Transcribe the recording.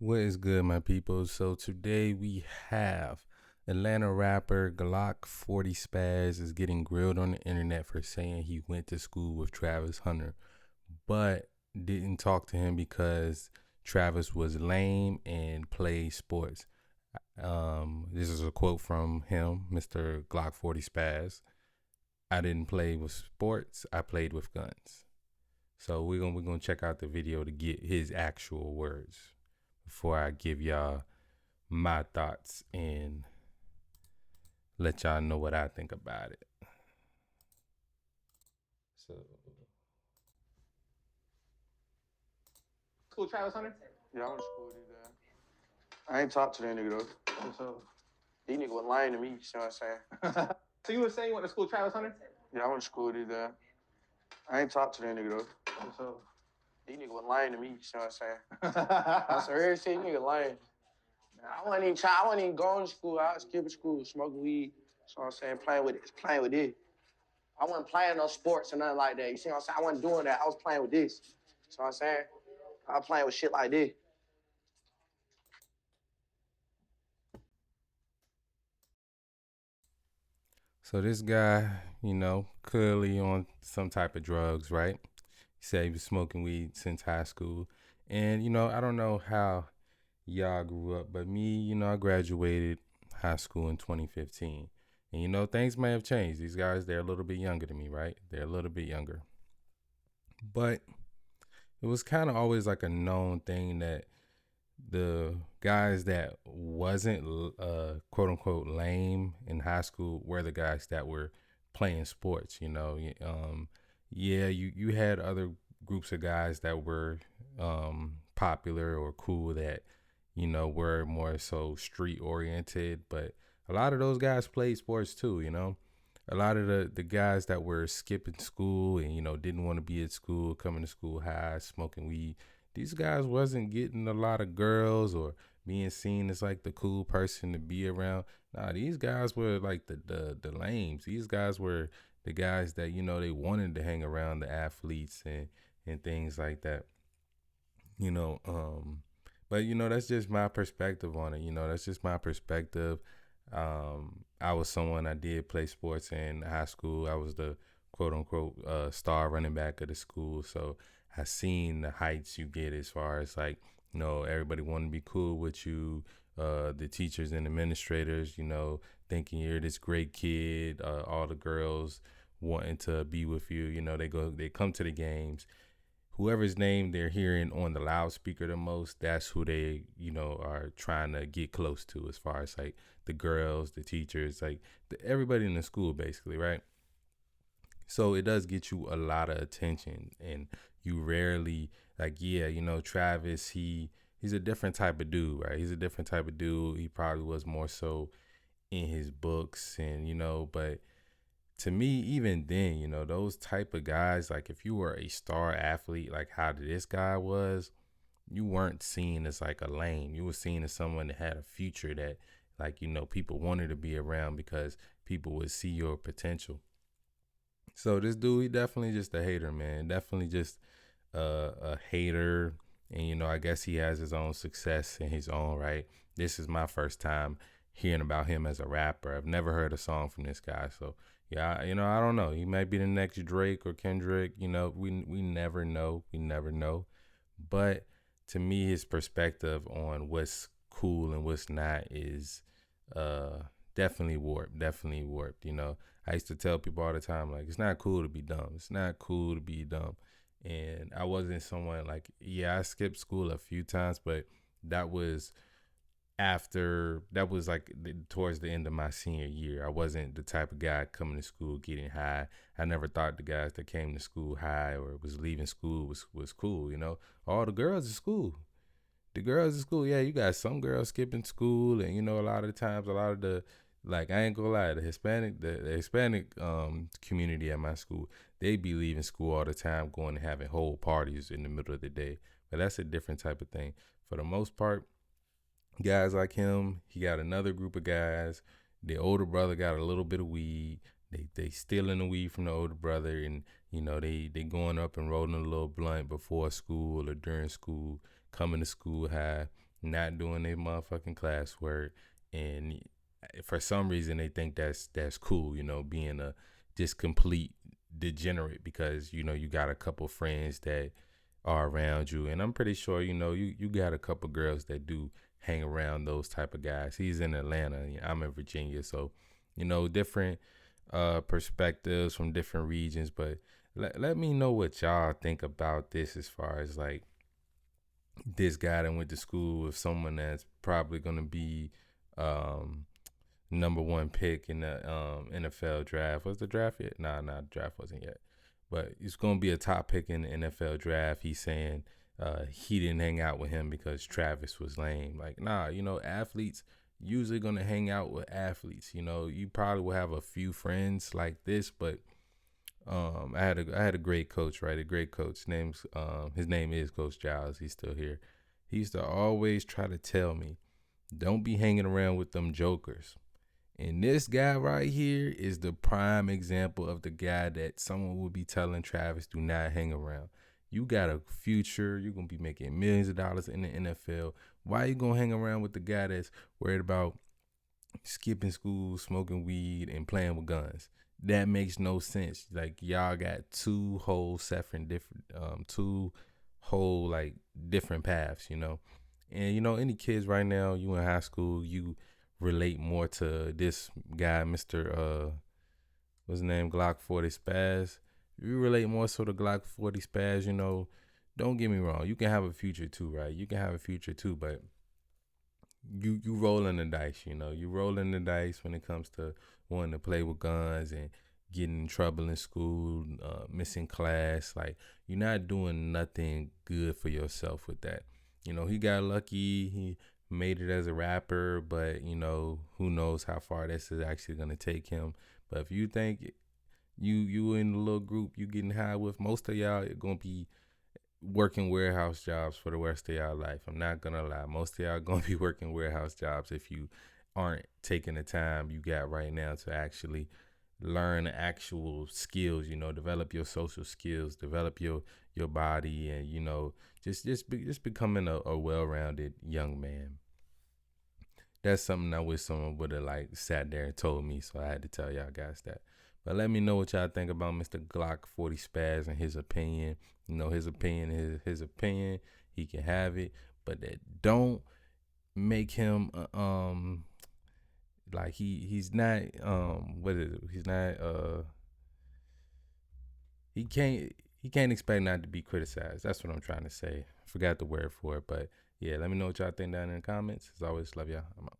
What is good, my people? So today we have Atlanta rapper Glokk40spaz is getting grilled on the internet for saying he went to school with Travis Hunter, but didn't talk to him because Travis was lame and played sports. This is a quote from him, Mr. Glokk40spaz. I didn't play with sports. I played with guns. So we're gonna check out the video to get his actual words before I give y'all my thoughts and let y'all know what I think about it. So, School Travis Hunter? Yeah, I went to school with these guys. I ain't talked to that nigga though. So, These niggas was lying to me, you see what I'm saying? so you were saying you went to school Travis Hunter? Yeah, I went to school with these guys. I ain't talked to that nigga though. So, These niggas was lying to me, you see what I'm saying? I said, every shit, nigga lying. I wasn't even going to school. I was skipping school, smoking weed. So I'm saying, playing with this. I wasn't playing no sports or nothing like that. You see what I'm saying? I wasn't doing that. I was playing with this. So I'm saying, I was playing with shit like this. so this guy, clearly on some type of drugs, right? He said he was smoking weed since high school. And, I don't know how y'all grew up, but me, I graduated high school in 2015. And, things may have changed. These guys, they're a little bit younger than me, right? They're a little bit younger. But it was kind of always like a known thing that the guys that wasn't quote unquote lame in high school were the guys that were playing sports. Yeah, you had other groups of guys that were popular or cool that were more so street oriented, but a lot of those guys played sports too. A lot of the guys that were skipping school and didn't want to be at school, coming to school high, smoking weed, these guys wasn't getting a lot of girls or being seen as like the cool person to be around. Nah, these guys were like the lames. These guys were the guys that they wanted to hang around the athletes and things like that. You know, but that's just my perspective on it. That's just my perspective. I was someone, I did play sports in high school. I was the quote unquote star running back of the school. So I seen the heights you get as far as like, everybody wanting to be cool with you. The teachers and administrators, thinking you're this great kid. All the girls wanting to be with you. They come to the games. Whoever's name they're hearing on the loudspeaker the most, that's who they, are trying to get close to as far as like the girls, the teachers, like everybody in the school basically, right? So it does get you a lot of attention, and you rarely like, yeah, Travis, he's a different type of dude, right? He's a different type of dude. He probably was more so in his books and, but to me, even then, those type of guys, like if you were a star athlete, like how this guy was, you weren't seen as like a lame. You were seen as someone that had a future that, like, people wanted to be around because people would see your potential. So this dude, he definitely just a hater, man. Definitely just a hater. And, I guess he has his own success in his own right. This is my first time hearing about him as a rapper. I've never heard a song from this guy. So, yeah, I don't know. He might be the next Drake or Kendrick. We never know. We never know. But to me, his perspective on what's cool and what's not is definitely warped. Definitely warped. I used to tell people all the time, like, it's not cool to be dumb. It's not cool to be dumb. And I wasn't someone like, yeah, I skipped school a few times, but that was like towards the end of my senior year. I wasn't the type of guy coming to school getting high. I never thought the guys that came to school high or was leaving school was cool. All the girls at school. The girls at school, yeah, you got some girls skipping school, and a lot of the times, a lot of the, like, I ain't gonna lie, the Hispanic community at my school, they be leaving school all the time, going and having whole parties in the middle of the day. But that's a different type of thing. For the most part, guys like him, he got another group of guys. The older brother got a little bit of weed. They stealing the weed from the older brother, and they going up and rolling a little blunt before school or during school, coming to school high. not doing their motherfucking classwork, and for some reason they think that's cool, being a just complete degenerate because you got a couple friends that are around you, and I'm pretty sure you got a couple girls that do hang around those type of guys. He's in Atlanta, I'm in Virginia, so different perspectives from different regions, but let me know what y'all think about this as far as like this guy that went to school with someone that's probably going to be number one pick in the NFL draft. Was the draft yet? Nah, the draft wasn't yet. But he's going to be a top pick in the NFL draft. He's saying he didn't hang out with him because Travis was lame. Like, nah, athletes usually going to hang out with athletes. You probably will have a few friends like this, but I had a great coach, right? A great coach. His name is Coach Giles. He's still here. He used to always try to tell me, don't be hanging around with them jokers. And this guy right here is the prime example of the guy that someone would be telling Travis, do not hang around. You got a future. You're going to be making millions of dollars in the NFL. Why are you going to hang around with the guy that's worried about skipping school, smoking weed, and playing with guns? That makes no sense. Like, y'all got two whole different paths, And any kids right now, you in high school, you relate more to this guy, Mr. What's his name? Glokk40spaz. You relate more so to Glokk40spaz, don't get me wrong. You can have a future too, right? You can have a future too, but you rolling the dice, You rolling the dice when it comes to wanting to play with guns and getting in trouble in school, missing class. Like, you're not doing nothing good for yourself with that. He got lucky. He made it as a rapper, but, who knows how far this is actually going to take him. But if you think you in the little group you getting high with, most of y'all are going to be working warehouse jobs for the rest of y'all life. I'm not going to lie. Most of y'all are going to be working warehouse jobs if you aren't taking the time you got right now to actually learn actual skills, develop your social skills, develop your body, and just becoming a well-rounded young man. That's something I wish someone would have like sat there and told me, so I had to tell y'all guys that. But let me know what y'all think about Mr. Glokk40spaz and his opinion. His opinion is his opinion. He can have it, but that don't make him like he's not what is it? He's not he can't expect not to be criticized. That's what I'm trying to say. I forgot the word for it, but yeah, let me know what y'all think down in the comments. As always, love y'all. I'm out.